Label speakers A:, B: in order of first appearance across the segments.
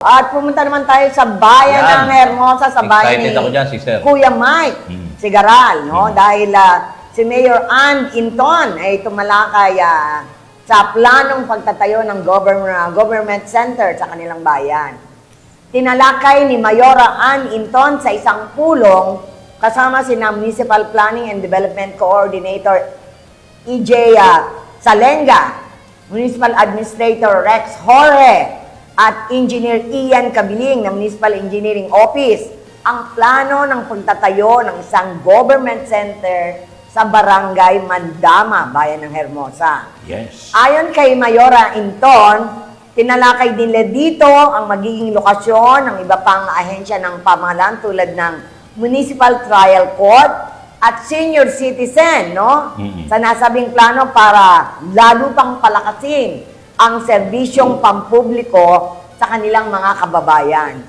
A: At pumunta naman tayo sa bayan ng Hermosa, sa bayan ni
B: ako dyan, sister.
A: Kuya Mike Sigaral, no? Dahil si Mayor Ann Inton ay tumalakay sa planong pagtatayo ng government center sa kanilang bayan. Tinalakay ni Mayora Ann Inton sa isang pulong kasama si Municipal Planning and Development Coordinator EJ Salenga, Municipal Administrator Rex Jorge, at Engineer Ian Kabiling ng Municipal Engineering Office ang plano ng pagtatayo ng isang government center sa Barangay Mandama, bayan ng Hermosa.
B: Yes.
A: Ayon kay Mayora Inton, tinalakay nila dito ang magiging lokasyon ng iba pang ahensya ng pamahalaan tulad ng Municipal Trial Court at Senior Citizen, no? Sa nasabing plano para lalo pang palakasin ang serbisyong pampubliko sa kanilang mga kababayan.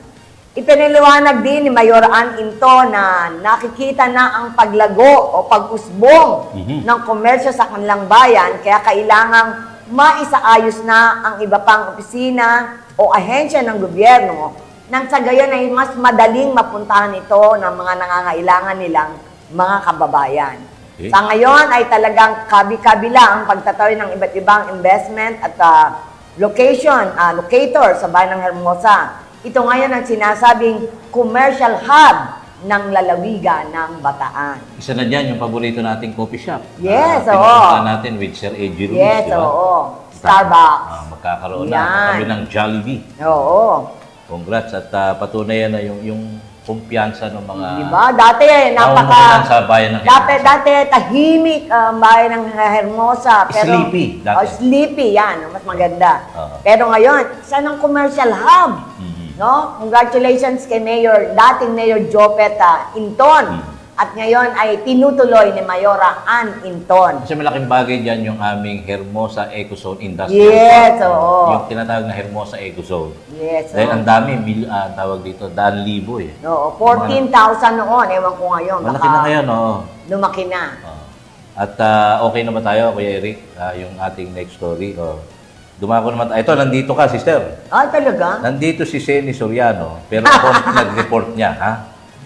A: Ipinaliwanag din ni Mayor Ann Inton na nakikita na ang paglago o pag-usbong ng komersyo sa kanilang bayan, kaya kailangang maisaayos na ang iba pang opisina o ahensya ng gobyerno nang sa gayon ay mas madaling mapuntahan ito ng mga nangangailangan nilang mga kababayan. Sa ngayon ay talagang kabi-kabila ang pagtatayo ng iba't ibang investment at locator sa bayan ng Hermosa. Ito ngayon ang sinasabing commercial hub ng lalawigan ng Bataan.
B: Isa na dyan yung paborito nating coffee shop.
A: Yes, oo.
B: Pinupunta natin with Sir A.G. Ruiz,
A: Yes,
B: di ba?
A: oo. Starbucks.
B: Magkakaroon na
A: Yan.
B: kami ng Jollibee.
A: Oo.
B: Congrats at patunayan na yung kumpiyansa ng mga
A: Diba? Dati,
B: namumuhunan sa bayan ng Hermosa.
A: Dati, tahimik ang bayan ng Hermosa. Pero,
B: Sleepy, dati.
A: Oh, sleepy, yan. Mas maganda.
B: Oo.
A: Pero ngayon, isa ng commercial hub. No? Congratulations kay dating Mayor Jopet Inton. At ngayon ay tinutuloy ni Mayora Ann Inton.
B: Kasi malaking bagay dyan yung aming Hermosa Ecozone Industrial
A: Yes,
B: Park.
A: oo.
B: Yung tinatawag na Hermosa Ecozone.
A: Yes,
B: Dahil
A: oo.
B: ang dami, tawag dito, 10,000 eh.
A: Oo, 14,000 noon. Ewan ko ngayon.
B: Malaki na ngayon, oo.
A: Lumaki na.
B: At okay na ba tayo, Kuya Eric? Yung ating next story. Dumako naman tayo. Ito, nandito ka, sister.
A: Ah, talaga?
B: Nandito si Seni Soriano, pero ako nag-report niya, ha?